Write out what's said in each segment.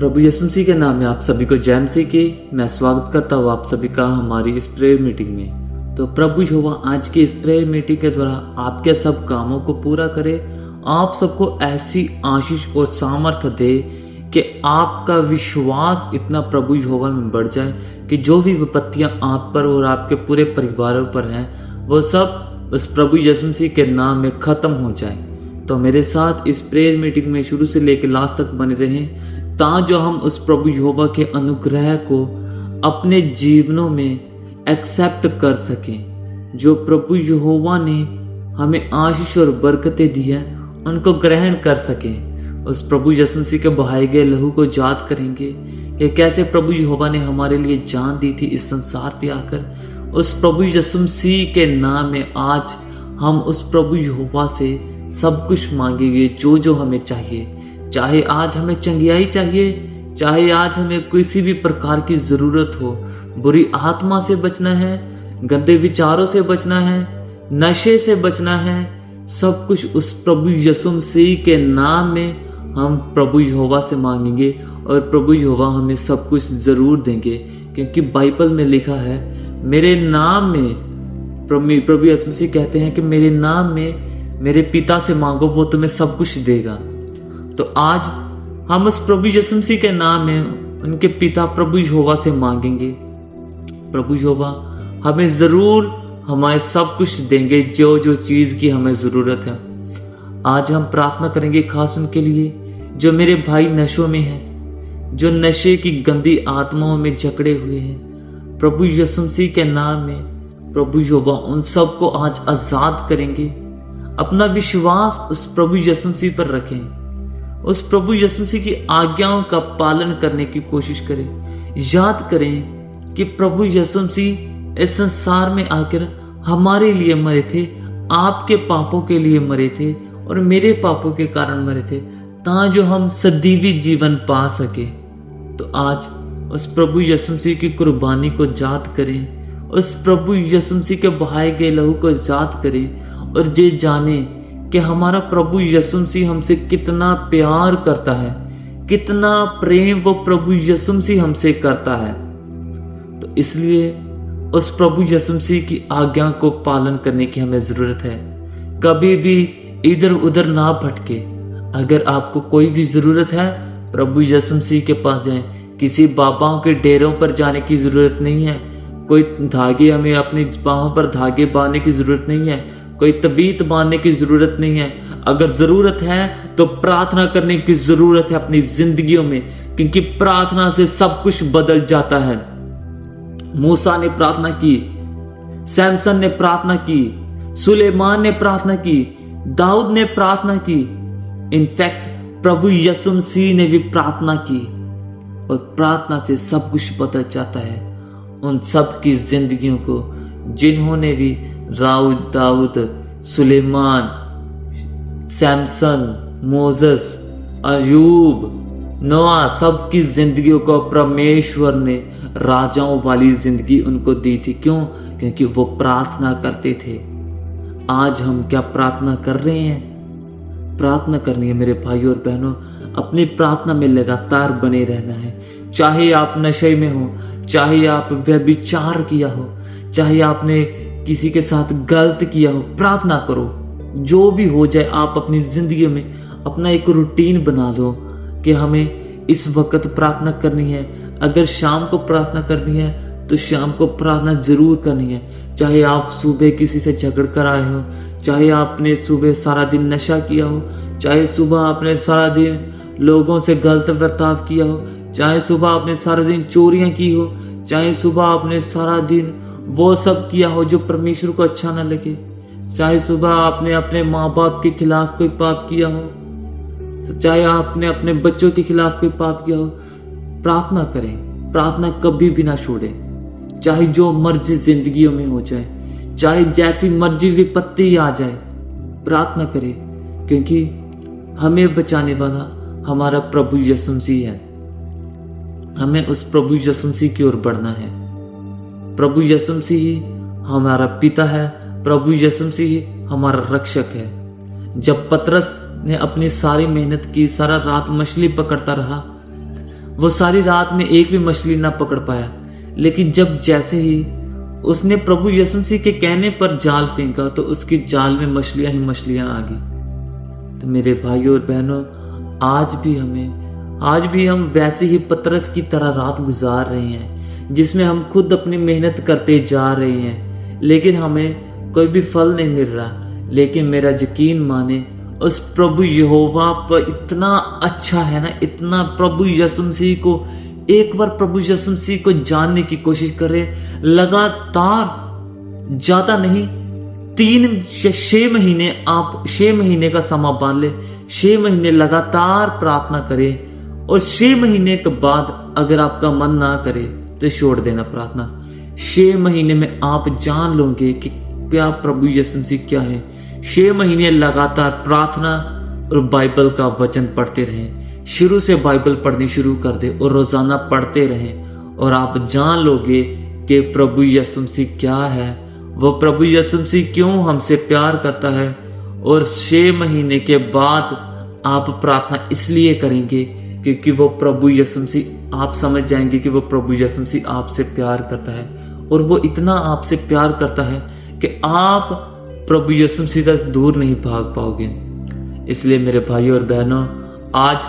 प्रभु यीशु मसीह के नाम में आप सभी को जय मसीह की मैं स्वागत करता हूँ आप सभी का हमारी इस प्रेयर मीटिंग में। तो प्रभु यहोवा आज की इस प्रेयर मीटिंग के द्वारा आपके सब कामों को पूरा करे, आप सबको ऐसी आशीष और सामर्थ्य दे कि आपका विश्वास इतना प्रभु यहोवा में बढ़ जाए कि जो भी विपत्तियां आप पर और आपके पूरे परिवारों पर हैं वो सब उस प्रभु यीशु मसीह के नाम में खत्म हो जाए। तो मेरे साथ इस प्रेयर मीटिंग में शुरू से लेकर लास्ट तक बने रहें ताकि हम उस प्रभु यहोवा के अनुग्रह को अपने जीवनों में एक्सेप्ट कर सकें। जो प्रभु यहोवा ने हमें आशीष और बरकतें दी है उनको ग्रहण कर सकें। उस प्रभु यीशु मसीह के बहाए गए लहू को याद करेंगे कि कैसे प्रभु यहोवा ने हमारे लिए जान दी थी इस संसार पे आकर। उस प्रभु यीशु मसीह के नाम में आज हम उस प्रभु यहोवा से सब कुछ मांगेंगे जो जो हमें चाहिए। चाहे आज हमें चंगियाई चाहिए, चाहे आज हमें किसी भी प्रकार की ज़रूरत हो, बुरी आत्मा से बचना है, गंदे विचारों से बचना है, नशे से बचना है, सब कुछ उस प्रभु यीशु मसीह के नाम में हम प्रभु यहोवा से मांगेंगे और प्रभु यहोवा हमें सब कुछ ज़रूर देंगे। क्योंकि बाइबल में लिखा है मेरे नाम में प्रभु यीशु मसीह कहते हैं कि मेरे नाम में मेरे पिता से मांगो वो तुम्हें सब कुछ देगा। तो आज हम उस प्रभु यीशु मसीह के नाम में उनके पिता प्रभु यहोवा से मांगेंगे। प्रभु यहोवा हमें ज़रूर हमारे सब कुछ देंगे जो जो चीज़ की हमें ज़रूरत है। आज हम प्रार्थना करेंगे खास उनके लिए जो मेरे भाई नशों में हैं, जो नशे की गंदी आत्माओं में जकड़े हुए हैं। प्रभु यीशु मसीह के नाम में प्रभु यहोवा उन सबको आज आज़ाद करेंगे। अपना विश्वास उस प्रभु यीशु मसीह पर रखें, उस प्रभु यीशु मसीह की आज्ञाओं का पालन करने की कोशिश करें। याद करें कि प्रभु यीशु मसीह इस संसार में आकर हमारे लिए मरे थे, आपके पापों के लिए मरे थे और मेरे पापों के कारण मरे थे ताकि हम सदैवी जीवन पा सके। तो आज उस प्रभु यीशु मसीह की कुर्बानी को याद करें, उस प्रभु यीशु मसीह के बहाए गए लहू को याद करें और ये जाने कि हमारा प्रभु यीशु मसीह हमसे कितना प्यार करता है, कितना प्रेम वो प्रभु यीशु मसीह हमसे करता है। तो इसलिए उस प्रभु यीशु मसीह की आज्ञा को पालन करने की हमें ज़रूरत है। कभी भी इधर उधर ना भटके। अगर आपको कोई भी ज़रूरत है प्रभु यीशु मसीह के पास जाएं। किसी बाबाओं के डेरों पर जाने की ज़रूरत नहीं है। कोई धागे हमें अपनी बाहों पर धागे बांधने की ज़रूरत नहीं है, कोई तवीत बांधने की जरूरत नहीं है। अगर जरूरत है तो प्रार्थना करने की जरूरत है अपनी जिंदगियों में, क्योंकि प्रार्थना से सब कुछ बदल जाता है। मूसा ने प्रार्थना की, सैमसन ने प्रार्थना की, सुलेमान ने प्रार्थना की, दाऊद ने प्रार्थना की, इनफैक्ट प्रभु यीशु मसीह ने भी प्रार्थना की और प्रार्थना से सब कुछ बदल जाता है। उन सब की जिंदगियों को जिन्होंने भी दाऊद, सुलेमान, सैमसन, मोसेस, अयूब, नोआ सबकी जिंदगियों को परमेश्वर ने राजाओं वाली जिंदगी उनको दी थी। क्यों? क्योंकि वो प्रार्थना करते थे। आज हम क्या प्रार्थना कर रहे हैं? प्रार्थना करनी है मेरे भाइयों और बहनों। अपनी प्रार्थना में लगातार बने रहना है। चाहे आप नशे में हो, चाहे आप व्यभिचार किया हो, चाहे आपने किसी के साथ गलत किया हो, प्रार्थना करो। जो भी हो जाए आप अपनी जिंदगी में अपना एक रूटीन बना लो कि हमें इस वक्त प्रार्थना करनी है। अगर शाम को प्रार्थना करनी है तो शाम को प्रार्थना जरूर करनी है। चाहे आप सुबह किसी से झगड़ कर आए हो, चाहे आपने सुबह सारा दिन नशा किया हो, चाहे सुबह आपने सारा दिन लोगों से गलत बर्ताव किया हो, चाहे सुबह आपने सारा दिन चोरियां की हो, चाहे सुबह आपने सारा दिन वो सब किया हो जो परमेश्वर को अच्छा ना लगे, चाहे सुबह आपने अपने माँ बाप के खिलाफ कोई पाप किया हो, चाहे आपने अपने बच्चों के खिलाफ कोई पाप किया हो, प्रार्थना करें। प्रार्थना कभी भी ना छोड़ें। चाहे जो मर्जी जिंदगियों में हो जाए, चाहे जैसी मर्जी विपत्ति आ जाए, प्रार्थना करें। क्योंकि हमें बचाने वाला हमारा प्रभु यीशु मसीह है। हमें उस प्रभु यीशु मसीह की ओर बढ़ना है। प्रभु यीशु मसीह हमारा पिता है, प्रभु यीशु मसीह हमारा रक्षक है। जब पतरस ने अपनी सारी मेहनत की, सारा रात मछली पकड़ता रहा, वो सारी रात में एक भी मछली ना पकड़ पाया, लेकिन जब जैसे ही उसने प्रभु यीशु मसीह के कहने पर जाल फेंका तो उसकी जाल में मछलियां ही मछलियां आ गई। तो मेरे भाइयों और बहनों, आज भी हम वैसे ही पतरस की तरह रात गुजार रहे हैं, जिसमें हम खुद अपनी मेहनत करते जा रहे हैं, लेकिन हमें कोई भी फल नहीं मिल रहा। लेकिन मेरा यकीन माने, उस प्रभु यहोवा पर इतना अच्छा है ना, इतना प्रभु यीशु मसीह को एक बार प्रभु यीशु मसीह को जानने की कोशिश करें, लगातार, ज्यादा नहीं, 6 महीने, आप 6 महीने का समा बांध ले, 6 महीने लगातार प्रार्थना करें, और 6 महीने के बाद अगर आपका मन ना करे तो छोड़ देना प्रार्थना। 6 महीने में आप जान लोगे कि क्या प्रभु यीशु मसीह क्या है। 6 महीने लगातार प्रार्थना और बाइबल का वचन पढ़ते रहें, शुरू से बाइबल पढ़नी शुरू कर दे और रोजाना पढ़ते रहें, और आप जान लोगे कि प्रभु यीशु मसीह क्या है, वो प्रभु यीशु मसीह क्यों हमसे प्यार करता है। और 6 महीने के बाद आप प्रार्थना इसलिए करेंगे क्योंकि वो प्रभु यीशु मसीह, आप समझ जाएंगे कि वो प्रभु यीशु मसीह आपसे प्यार करता है, और वो इतना आपसे प्यार करता है कि आप प्रभु यीशु मसीह से दूर नहीं भाग पाओगे। इसलिए मेरे भाइयों और बहनों, आज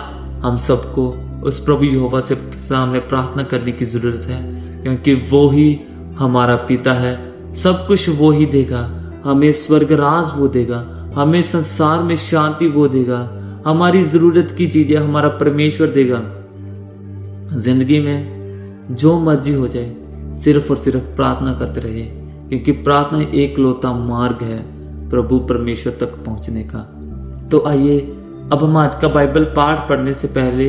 हम सबको उस प्रभु यहोवा से सामने प्रार्थना करने की जरूरत है, क्योंकि वो ही हमारा पिता है। सब कुछ वो ही देगा, हमें स्वर्गराज वो देगा, हमें संसार में शांति वो देगा, हमारी जरूरत की चीजें हमारा परमेश्वर देगा। जिंदगी में जो मर्जी हो जाए, सिर्फ और सिर्फ प्रार्थना करते रहे, क्योंकि प्रार्थना एक लौता मार्ग है प्रभु परमेश्वर तक पहुंचने का। तो आइए अब हम आज का बाइबल पाठ पढ़ने से पहले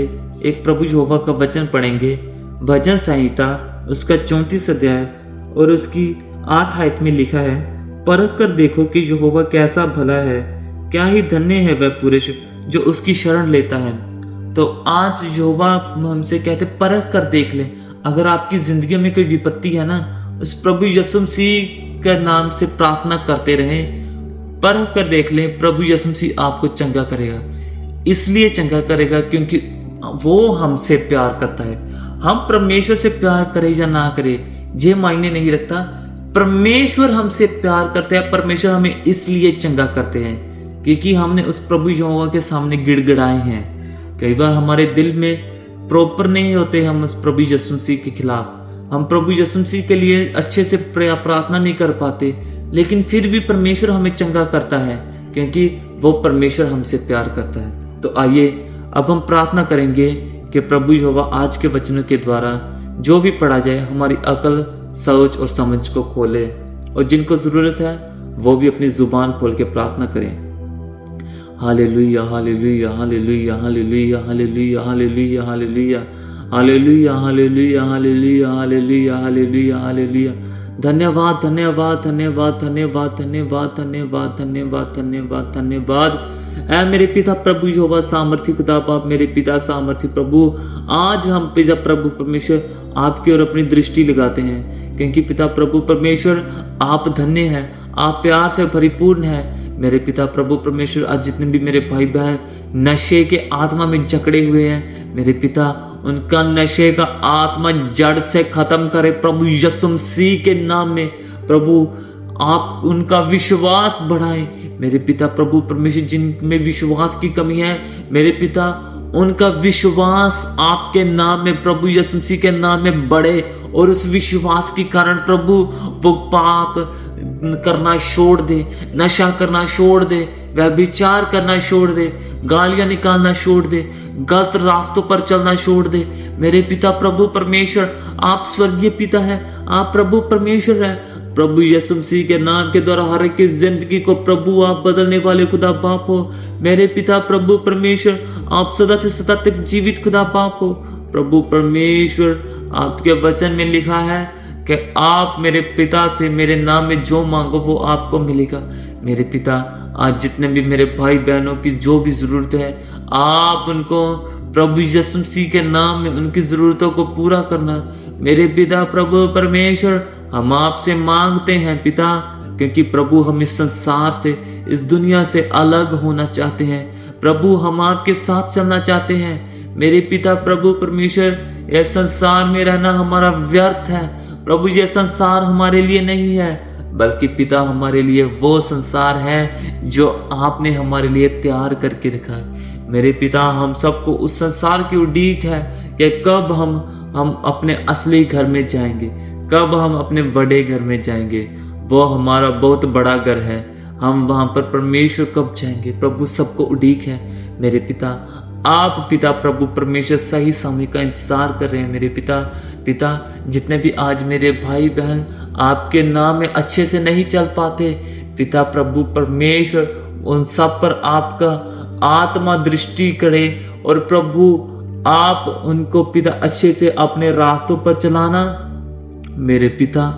एक प्रभु यहोवा का वचन पढ़ेंगे। भजन संहिता उसका 34 अध्याय और उसकी 8 आयत में लिखा है, परख कर देखो कि यहोवा कैसा भला है, क्या ही धन्य है वह पुरुष जो उसकी शरण लेता है। तो आज यहोवा हमसे कहते परख कर देख ले। अगर आपकी जिंदगी में कोई विपत्ति है ना, उस प्रभु यीशु मसीह के नाम से प्रार्थना करते रहें, परख कर देख लें, प्रभु यीशु मसीह आपको चंगा करेगा। इसलिए चंगा करेगा क्योंकि वो हमसे प्यार करता है। हम परमेश्वर से प्यार करें या ना करें ये मायने नहीं रखता, परमेश्वर हमसे प्यार करते हैं। परमेश्वर हमें इसलिए चंगा करते हैं क्योंकि हमने उस प्रभु यहोवा के सामने गिड़गिड़ाए हैं। कई बार हमारे दिल में प्रॉपर नहीं होते, हम उस प्रभु यीशु मसीह के खिलाफ, हम प्रभु यीशु मसीह के लिए अच्छे से प्रार्थना नहीं कर पाते, लेकिन फिर भी परमेश्वर हमें चंगा करता है क्योंकि वो परमेश्वर हमसे प्यार करता है। तो आइए अब हम प्रार्थना करेंगे कि प्रभु यहोवा आज के वचनों के द्वारा जो भी पढ़ा जाए हमारी अकल, सोच और समझ को खोले, और जिनको जरूरत है वो भी अपनी जुबान खोल के प्रार्थना करें। Hallelujah hallelujah hallelujah hallelujah hallelujah hallelujah hallelujah hallelujah hallelujah hallelujah hallelujah hallelujah hallelujah. धन्यवाद धन्यवाद धन्यवाद धन्यवाद धन्यवाद धन्यवाद धन्यवाद धन्यवाद धन्यवाद। ऐ मेरे पिता प्रभु यहोवा सामर्थी खुदा बाप, मेरे पिता सामर्थी प्रभु, आज हम पिता प्रभु परमेश्वर आपकी ओर अपनी दृष्टि लगाते हैं, क्योंकि पिता प्रभु परमेश्वर आप धन्य हैं, आप प्यार से परिपूर्ण हैं। मेरे पिता प्रभु परमेश्वर, आज जितने भी मेरे भाई बहन नशे के आत्मा में जकड़े हुए हैं, मेरे पिता उनका नशे का आत्मा जड़ से खत्म करे प्रभु यीशु मसीह के नाम में। प्रभु आप उनका विश्वास बढ़ाएं मेरे पिता प्रभु परमेश्वर। जिनमें विश्वास की कमी है मेरे पिता, उनका विश्वास आपके नाम में प्रभु यीशु मसीह के नाम में बढ़े, और उस विश्वास के कारण प्रभु वो पाप करना छोड़ दे, नशा करना छोड़ दे, व्यभिचार करना छोड़ दे, गालियां निकालना छोड़ दे, गलत रास्तों पर चलना छोड़ दे। मेरे पिता प्रभु परमेश्वर, आप स्वर्गीय पिता है, आप प्रभु परमेश्वर है। प्रभु यीशु मसीह के नाम के द्वारा हर एक की जिंदगी को प्रभु आप बदलने वाले खुदा बाप हो। मेरे पिता प्रभु परमेश्वर, आप सदा से सदा तक जीवित खुदा बाप हो। प्रभु परमेश्वर, आपके वचन में लिखा है कि आप मेरे पिता से मेरे नाम में जो मांगो वो आपको मिलेगा। मेरे पिता, आज जितने भी मेरे भाई बहनों की जो भी जरूरत है, आप उनको प्रभु यीशु मसीह के नाम में उनकी जरूरतों को पूरा करना। मेरे पिता प्रभु परमेश्वर, हम आपसे मांगते हैं पिता, क्योंकि प्रभु हम इस संसार से, इस दुनिया से अलग होना चाहते हैं। प्रभु हम आपके साथ चलना चाहते हैं। मेरे पिता प्रभु परमेश्वर, यह संसार में रहना हमारा व्यर्थ है। प्रभु ये संसार हमारे लिए नहीं है, बल्कि पिता हमारे लिए वो संसार है जो आपने हमारे लिए तैयार करके रखा है। मेरे पिता, हम सबको उस संसार की उड़ीक है कि कब हम अपने असली घर में जाएंगे, कब हम अपने बड़े घर में जाएंगे। वो हमारा बहुत बड़ा घर है, हम वहां पर परमेश्वर कब जाएंगे। प्रभु सबको उड़ीक है। मेरे पिता, आप पिता प्रभु परमेश्वर सही समय का इंतजार कर रहे हैं। मेरे पिता जितने भी आज मेरे भाई बहन आपके नाम में अच्छे से नहीं चल पाते, पिता प्रभु परमेश्वर उन सब पर आपका आत्मा दृष्टि करे और प्रभु आप उनको पिता अच्छे से अपने रास्तों पर चलाना। मेरे पिता,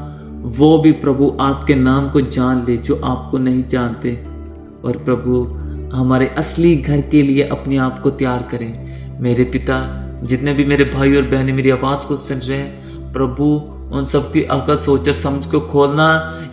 वो भी प्रभु आपके नाम को जान ले जो आपको नहीं जानते, और प्रभु हमारे असली घर के लिए अपने आप को तैयार करें। मेरे पिता, जितने भी मेरे भाई और बहनें मेरी आवाज को सुन रहे हैं, प्रभु उन सबकी अकल सोच और समझ को खोलना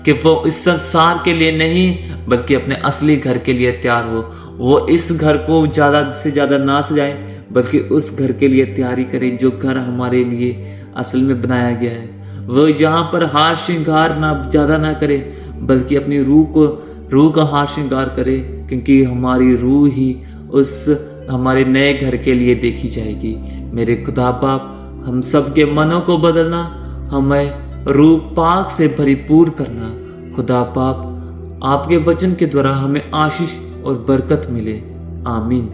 कि वो इस संसार के लिए नहीं बल्कि अपने असली घर के लिए तैयार हो। वो इस घर को ज्यादा से ज्यादा ना सजाए, बल्कि उस घर के लिए तैयारी करें जो घर हमारे लिए असल में बनाया गया है। वो यहाँ पर हार श्रृंगार ना ज्यादा ना करे, बल्कि अपनी रूह का हार श्रृंगार करे, क्योंकि हमारी रूह ही उस हमारे नए घर के लिए देखी जाएगी। मेरे खुदा बाप, हम सबके मनों को बदलना, हमें रूह पाक से भरपूर करना। खुदा बाप, आपके वचन के द्वारा हमें आशीष और बरकत मिले। आमीन।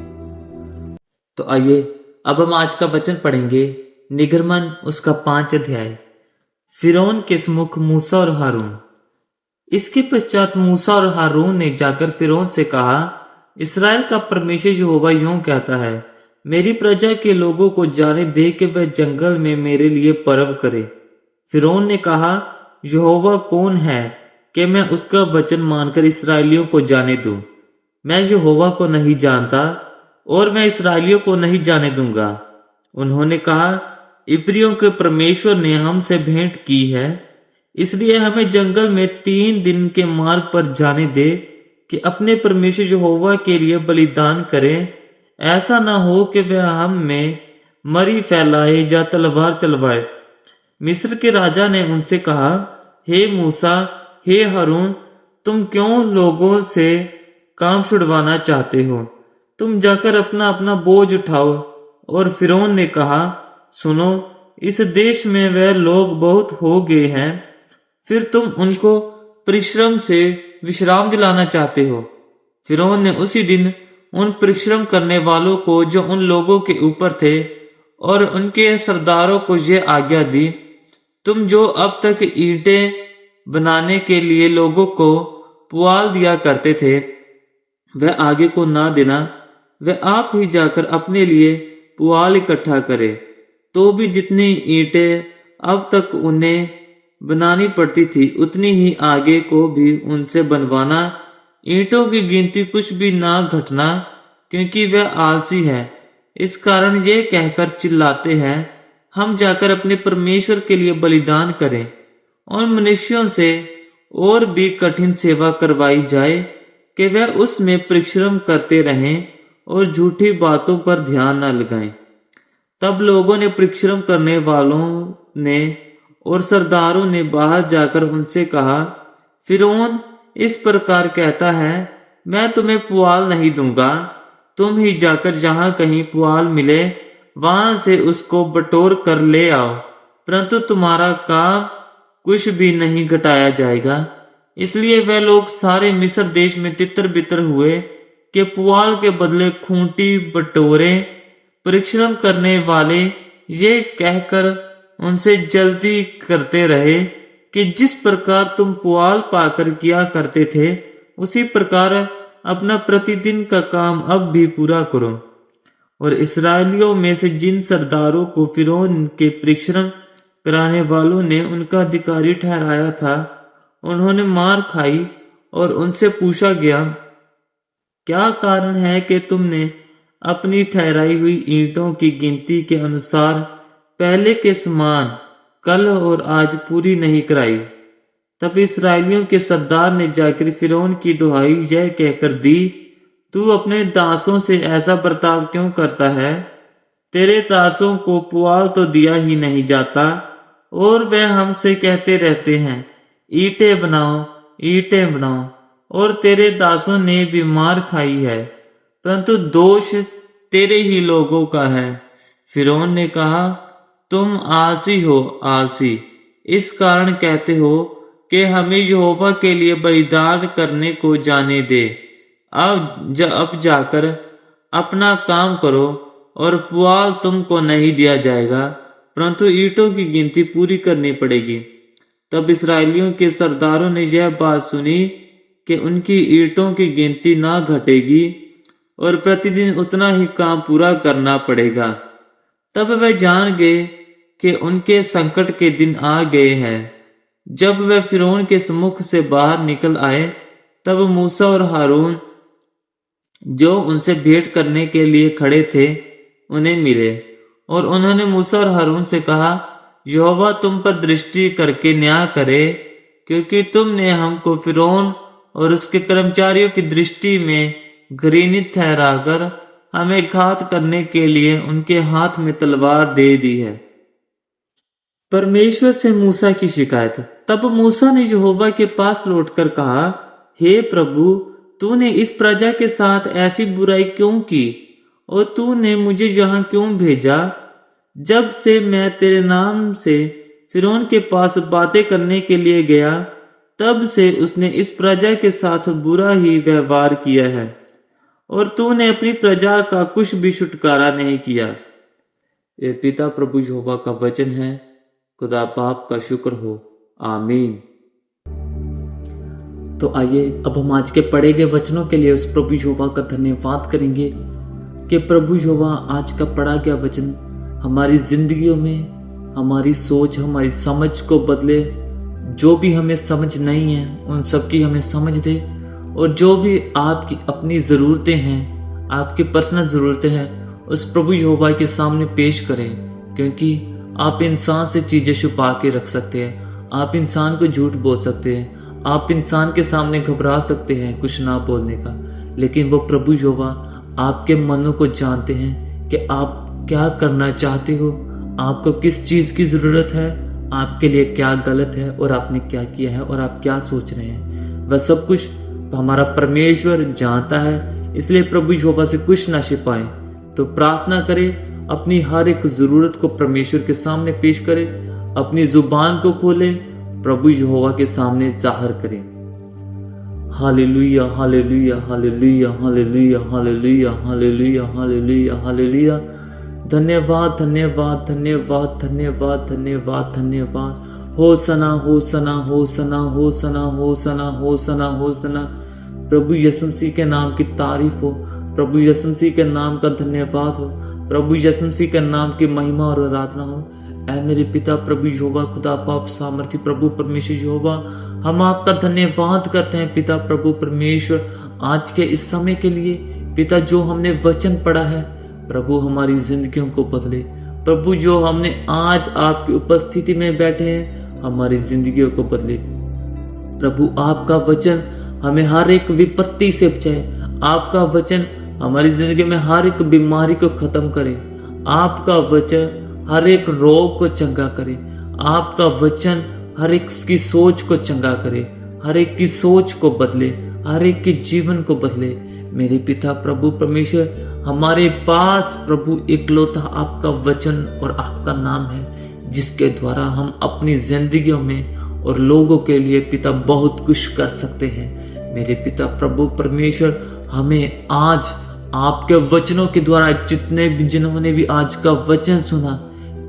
तो आइए अब हम आज का वचन पढ़ेंगे। निगरमन उसका 5 अध्याय। फिरौन के सम्मुख मूसा और हारून। इसके पश्चात मूसा और हारून ने जाकर फिरौन से कहा, इस्राएल का परमेश्वर यहोवा यूं कहता है, मेरी प्रजा के लोगों को जाने दे कि वह जंगल में मेरे लिए पर्व करे। फिरौन ने कहा, यहोवा कौन है कि मैं उसका वचन मानकर इस्राएलियों को जाने दूं? मैं यहोवा को नहीं जानता और मैं इस्राएलियों को नहीं जाने दूंगा। उन्होंने कहा, इब्रियों के परमेश्वर ने हमसे भेंट की है, इसलिए हमें जंगल में 3 दिन के मार्ग पर जाने दे कि अपने परमेश्वर यहोवा के लिए बलिदान करें। ऐसा ना हो कि वह हम में मरी फैलाए या तलवार चलवाए। मिस्र के राजा ने उनसे कहा, हे मूसा, हे हारून, तुम क्यों लोगों से काम छुड़वाना चाहते हो? तुम जाकर अपना अपना बोझ उठाओ। और फिरौन ने कहा, सुनो, इस देश में वह लोग बहुत हो गए हैं, फिर तुम उनको परिश्रम से विश्राम दिलाना चाहते हो। फिरौन ने उसी दिन उन परिश्रम करने वालों को जो उन लोगों के ऊपर थे और उनके सरदारों को यह आज्ञा दी, तुम जो अब तक ईंटें बनाने के लिए लोगों को पुआल दिया करते थे, वह आगे को ना देना। वह आप ही जाकर अपने लिए पुआल इकट्ठा करे। तो भी जितनी ईंटें अब तक उन्हें बनानी पड़ती थी, उतनी ही आगे को भी उनसे बनवाना। ईंटों की गिनती कुछ भी ना घटना, क्योंकि वह आलसी है। इस कारण ये कहकर चिल्लाते हैं, हम जाकर अपने परमेश्वर के लिए बलिदान करें और मनुष्यों से और भी कठिन सेवा करवाई जाए कि वह उसमें परिश्रम करते रहें और झूठी बातों पर ध्यान न लगाएं। तब लोगों ने परिश्रम करने वालों ने और सरदारों ने बाहर जाकर उनसे कहा, फिरौन इस प्रकार कहता है, मैं तुम्हें पुआल नहीं दूंगा। तुम ही जाकर जहां कहीं पुआल मिले वहां से उसको बटोर कर ले आओ, परंतु तुम्हारा काम कुछ भी नहीं घटाया जाएगा। इसलिए वह लोग सारे मिस्र देश में तितर बितर हुए कि पुआल के बदले खूंटी बटोरे। परिश्रम करने वाले ये कहकर उनसे जल्दी करते रहे कि जिस प्रकार तुम पुआल पाकर किया करते थे, उसी प्रकार अपना प्रतिदिन का काम अब भी पूरा करो। और इस्राएलियों में से जिन सरदारों को फिरौन के परिश्रम कराने वालों ने उनका अधिकारी ठहराया था, उन्होंने मार खाई और उनसे पूछा गया, क्या कारण है कि तुमने अपनी ठहराई हुई ईंटों की गिनती के अनुसार पहले के समान कल और आज पूरी नहीं कराई? तब इस्राएलियों के सरदार ने जाकर फिरौन की दुहाई यह कहकर दी, तू अपने दासों से ऐसा बर्ताव क्यों करता है? तेरे दासों को पुआल तो दिया ही नहीं जाता, और वे हमसे कहते रहते हैं, ईंटें बनाओ, ईंटें बनाओ। और तेरे दासों ने भी मार खाई है, परंतु दोष तेरे ही लोगों का है। फिरौन ने कहा, तुम आलसी हो, आलसी, इस कारण कहते हो कि हमें यहोवा के लिए बलिदान करने को जाने दे। अब जाकर अपना काम करो, और पुआल तुमको नहीं दिया जाएगा, परंतु ईंटों की गिनती पूरी करनी पड़ेगी। तब इस्राएलियों के सरदारों ने यह बात सुनी कि उनकी ईंटों की गिनती ना घटेगी और प्रतिदिन उतना ही काम पूरा करना पड़ेगा। तब वे जान गए कि उनके संकट के दिन आ गए हैं। जब वे फिरौन के सम्मुख से बाहर निकल आए, तब मूसा और हारून जो उनसे भेंट करने के लिए खड़े थे उन्हें मिले, और उन्होंने मूसा और हारून से कहा, यहोवा तुम पर दृष्टि करके न्याय करे, क्योंकि तुमने हमको फिरौन और उसके कर्मचारियों की दृष्टि में घृणित ठहराकर हमें घात करने के लिए उनके हाथ में तलवार दे दी है। परमेश्वर से मूसा की शिकायत। तब मूसा ने यहोवा के पास लौटकर कहा, हे प्रभु, तूने इस प्रजा के साथ ऐसी बुराई क्यों की, और तूने मुझे यहाँ क्यों भेजा? जब से मैं तेरे नाम से फिरौन के पास बातें करने के लिए गया, तब से उसने इस प्रजा के साथ बुरा ही व्यवहार किया है, और तूने अपनी प्रजा का कुछ भी छुटकारा नहीं किया। ये पिता प्रभु यहोवा का वचन है। खुदा बाप का शुक्र हो, आमीन। तो आइए अब हम आज के पढ़े गए वचनों के लिए उस प्रभु यहोवा का धन्यवाद करेंगे कि प्रभु यहोवा आज का पढ़ा गया वचन हमारी जिंदगियों में हमारी सोच, हमारी समझ को बदले। जो भी हमें समझ नहीं है उन सब की हमें समझ दे, और जो भी आपकी अपनी ज़रूरतें हैं, आपकी पर्सनल ज़रूरतें हैं, उस प्रभु यहोवा के सामने पेश करें, क्योंकि आप इंसान से चीज़ें छुपा के रख सकते हैं, आप इंसान को झूठ बोल सकते हैं, आप इंसान के सामने घबरा सकते हैं कुछ ना बोलने का, लेकिन वो प्रभु यहोवा आपके मनों को जानते हैं कि आप क्या करना चाहते हो, आपको किस चीज़ की ज़रूरत है, आपके लिए क्या गलत है और आपने क्या किया है और आप क्या सोच रहे हैं। वह सब कुछ हमारा परमेश्वर जानता है, इसलिए प्रभु यहोवा से कुछ ना छिपाएं। तो प्रार्थना करें, अपनी हर एक ज़रूरत को परमेश्वर के सामने पेश करें, अपनी जुबान को खोलें, प्रभु यहोवा के सामने जाहिर करें। Hallelujah, hallelujah, hallelujah, hallelujah, hallelujah, hallelujah, hallelujah, hallelujah. धन्यवाद, धन्यवाद, धन्यवाद, धन्यवाद, धन्यवाद, धन्यवाद। होसना, होसना, होसना, होसना, होसना, होसना, होसना। प्रभु यीशु मसीह के नाम की तारीफ हो, प्रभु यीशु मसीह के नाम का धन्यवाद हो, प्रभु यीशु मसीह के नाम की महिमा और आराधना हो। ऐ मेरे पिता प्रभु यहोवा, खुदा बाप सामर्थी प्रभु परमेश्वर यहोवा, हम आपका धन्यवाद करते हैं पिता प्रभु परमेश्वर, आज के इस समय के लिए। पिता, जो हमने वचन पढ़ा है प्रभु हमारी जिंदगियों को बदले। प्रभु, जो हमने आज आपकी उपस्थिति में बैठे हैं हमारी जिंदगियों को बदले। प्रभु, आपका वचन हमें हर एक विपत्ति से बचाए, आपका वचन हमारी जिंदगी में हर एक बीमारी को खत्म करे, आपका वचन हर एक रोग को चंगा करे, आपका वचन हर एक की सोच को चंगा करे, हर एक की सोच को बदले, हर एक के जीवन को बदले। मेरे पिता प्रभु परमेश्वर, हमारे पास प्रभु इकलौता आपका वचन और आपका नाम है, जिसके द्वारा हम अपनी जिंदगियों में और लोगों के लिए पिता बहुत कुछ कर सकते हैं। मेरे पिता प्रभु परमेश्वर, हमें आज आपके वचनों के द्वारा जिन्होंने भी आज का वचन सुना,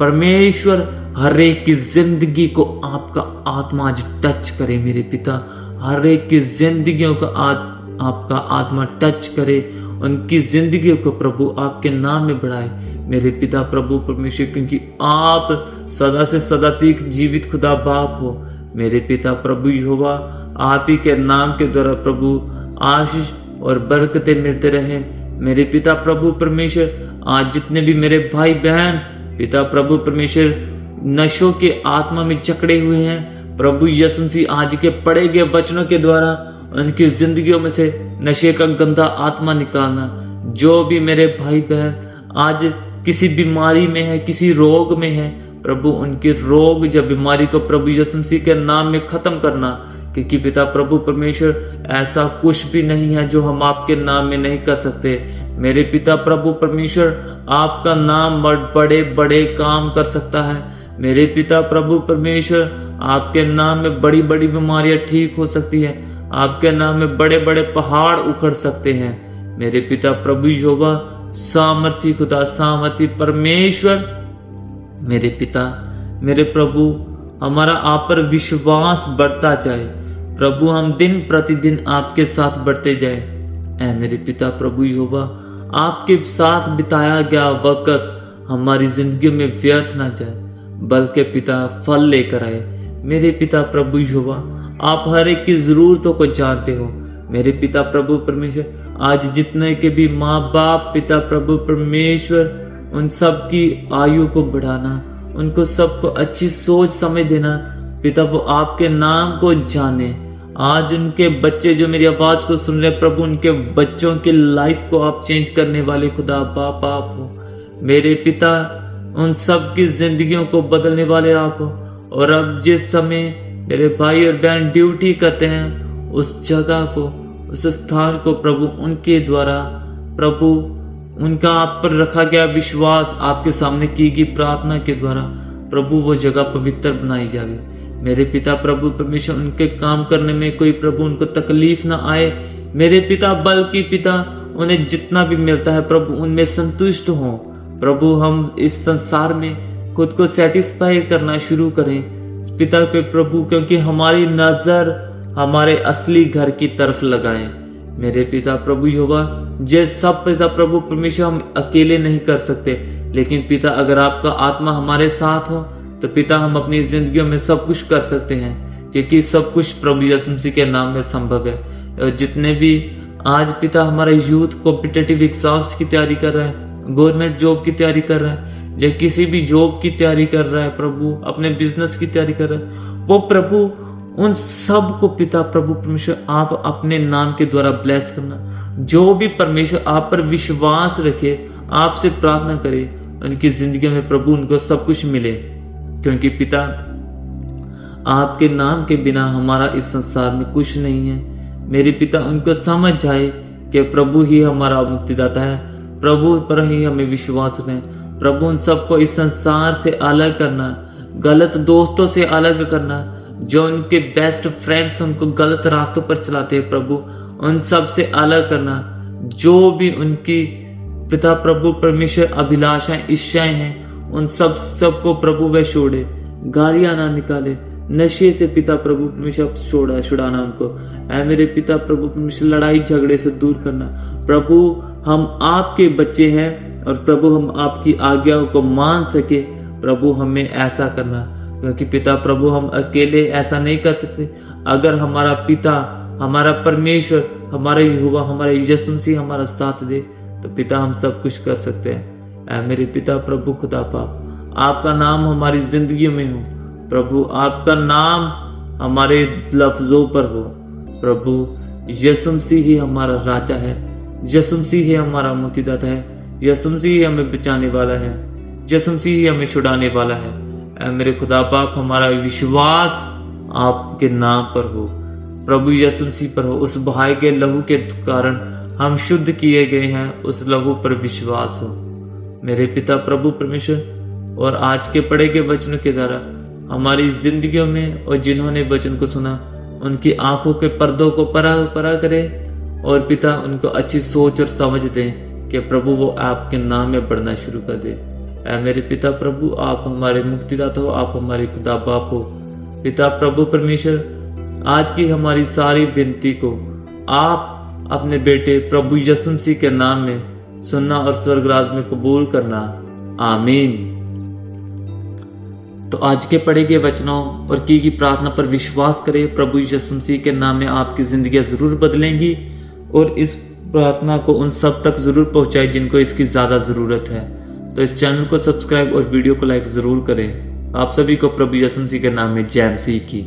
परमेश्वर हर एक की जिंदगी को आपका आत्मा आज टच करे। मेरे पिता, हर एक की जिंदगियों को आपका आत्मा टच करे, उनकी जिंदगी को प्रभु आपके नाम में बढ़ाए। मेरे पिता प्रभु परमेश्वर, क्योंकि आप सदा से सदा तक जीवित खुदा बाप हो। मेरे पिता प्रभु यहोवा, आप ही के नाम के द्वारा प्रभु आशीष और बरकतें मिलते रहे। मेरे पिता प्रभु परमेश्वर, आज जितने भी मेरे भाई बहन पिता प्रभु परमेश्वर नशों के आत्मा में जकड़े हुए हैं, प्रभु यीशु मसीह आज के पढ़े गए वचनों के द्वारा उनकी जिंदगियों में से नशे का गंदा आत्मा निकालना। जो भी मेरे भाई बहन आज किसी बीमारी में है, किसी रोग में है, प्रभु उनके रोग या बीमारी को प्रभु यीशु मसीह के नाम में खत्म करना, क्योंकि पिता प्रभु परमेश्वर ऐसा कुछ भी नहीं है जो हम आपके नाम में नहीं कर सकते। मेरे पिता प्रभु परमेश्वर, आपका नाम बड़े बड़े काम कर सकता है। मेरे पिता प्रभु परमेश्वर, आपके नाम में बड़ी बड़ी बीमारियां ठीक हो सकती है। आपके नाम में बड़े बड़े पहाड़ उखड़ सकते हैं। मेरे पिता प्रभु यहोवा, सामर्थी खुदा, सामर्थी परमेश्वर, मेरे पिता, मेरे प्रभु, हमारा आप पर विश्वास बढ़ता जाए। प्रभु हम दिन प्रतिदिन आपके साथ बढ़ते जाए। ऐ मेरे पिता प्रभु यहोवा, आपके साथ बिताया गया वक्त हमारी जिंदगी में व्यर्थ ना जाए, बल्कि पिता फल लेकर आए। मेरे पिता प्रभु यहोवा, आप हर एक की जरूरतों को जानते हो। मेरे पिता प्रभु परमेश्वर, आज जितने के भी माँ बाप पिता प्रभु परमेश्वर, उन सब की आयु को बढ़ाना, उनको सबको अच्छी सोच समझ देना। पिता वो आपके नाम को जाने। आज उनके बच्चे जो मेरी आवाज को सुन रहे प्रभु, उनके बच्चों की लाइफ को आप चेंज करने वाले खुदा बाप आप हो। मेरे पिता, उन सब की जिंदगियों को बदलने वाले आप हो। और अब जिस समय मेरे भाई और बहन ड्यूटी करते हैं, उस जगह को, उस स्थान को प्रभु उनके द्वारा, प्रभु उनका आप पर रखा गया विश्वास, आपके सामने की गई प्रार्थना के द्वारा प्रभु वो जगह पवित्र बनाई जाए। मेरे पिता प्रभु परमेश्वर, उनके काम करने में कोई प्रभु उनको तकलीफ ना आए। मेरे पिता, बल्कि पिता उन्हें जितना भी मिलता है प्रभु उनमें संतुष्ट हो। प्रभु हम इस संसार में खुद को सेटिस्फाई करना शुरू करें पिता पे प्रभु, क्योंकि हमारी नजर हमारे असली घर की तरफ लगाएं। मेरे पिता प्रभु यहोवा, ये सब पिता प्रभु परमेश्वर हम अकेले नहीं कर सकते, लेकिन पिता अगर आपका आत्मा हमारे साथ हो तो पिता हम अपनी जिंदगियों में सब कुछ कर सकते हैं, क्योंकि सब कुछ प्रभु यीशु मसीह के नाम में संभव है। और जितने भी आज पिता हमारा यूथ कॉम्पिटिटिव एग्जाम्स की तैयारी कर रहा है, गवर्नमेंट जॉब की तैयारी कर रहा है, या किसी भी जॉब की तैयारी कर रहा है प्रभु, अपने बिजनेस की तैयारी कर रहा है, वो प्रभु उन सब को पिता प्रभु परमेश्वर आप अपने नाम के द्वारा ब्लेस करना। जो भी परमेश्वर आप पर विश्वास रखे, आपसे प्रार्थना करे, उनकी जिंदगी में प्रभु उनको सब कुछ मिले, क्योंकि पिता आपके नाम के बिना हमारा इस संसार में कुछ नहीं है। मेरे पिता उनको समझ जाए कि प्रभु ही हमारा मुक्तिदाता है, प्रभु पर ही हमें विश्वास रखें। प्रभु उन सबको इस संसार से अलग करना, गलत दोस्तों से अलग करना, जो उनके बेस्ट फ्रेंड्स उनको गलत रास्तों पर चलाते हैं प्रभु उन सब से अलग करना। जो भी उनकी पिता प्रभु परमेश्वर अभिलाषाएं, इच्छाएं हैं, उन सबको प्रभु वह छोड़े, गालियां ना निकाले, नशे से पिता प्रभु परमेश्वर छुड़ाना उनको। ऐ मेरे पिता प्रभु परमेश्वर, लड़ाई झगड़े से दूर करना। प्रभु हम आपके बच्चे हैं और प्रभु हम आपकी आज्ञाओं को मान सके, प्रभु हमें ऐसा करना, क्योंकि पिता प्रभु हम अकेले ऐसा नहीं कर सकते। अगर हमारा पिता, हमारा परमेश्वर, हमारा यहोवा, हमारा यीशु मसीह हमारा साथ दे तो पिता हम सब कुछ कर सकते हैं। ऐ मेरे पिता प्रभु खुदा पाप, आपका नाम हमारी जिंदगी में हो प्रभु, आपका नाम हमारे लफ्जों पर हो प्रभु। यीशु मसीह ही हमारा राजा है, यीशु मसीह ही हमारा मुक्तिदाता है, यीशु मसीह ही हमें बचाने वाला है, यीशु मसीह ही हमें छुड़ाने वाला है। ऐ मेरे खुदा बाप, हमारा विश्वास आपके नाम पर हो प्रभु, यीशु मसीह पर हो। उस भाई के लहू के कारण हम शुद्ध किए गए हैं, उस लहू पर विश्वास हो मेरे पिता प्रभु परमेश्वर। और आज के पढ़े गए वचनों के द्वारा हमारी जिंदगियों में, और जिन्होंने वचन को सुना उनकी आंखों के पर्दों को परा करें, और पिता उनको अच्छी सोच और समझ दें कि प्रभु वो आपके नाम में बढ़ना शुरू कर दे। ऐ मेरे पिता प्रभु, आप हमारे मुक्तिदाता हो, आप हमारे खुदा बाप हो। पिता प्रभु परमेश्वर, आज की हमारी सारी विनती को आप अपने बेटे प्रभु यीशु मसीह के नाम में सुनना और स्वर्गराज में कबूल करना। आमीन। तो आज के पढ़े गए वचनों और की गई प्रार्थना पर विश्वास करें। प्रभु यीशु मसीह के नाम में आपकी जिंदगी जरूर बदलेंगी, और इस प्रार्थना को उन सब तक जरूर पहुंचाए जिनको इसकी ज्यादा जरूरत है। तो इस चैनल को सब्सक्राइब और वीडियो को लाइक जरूर करें। आप सभी को प्रभु यीशु मसीह के नाम में जय मसीह की।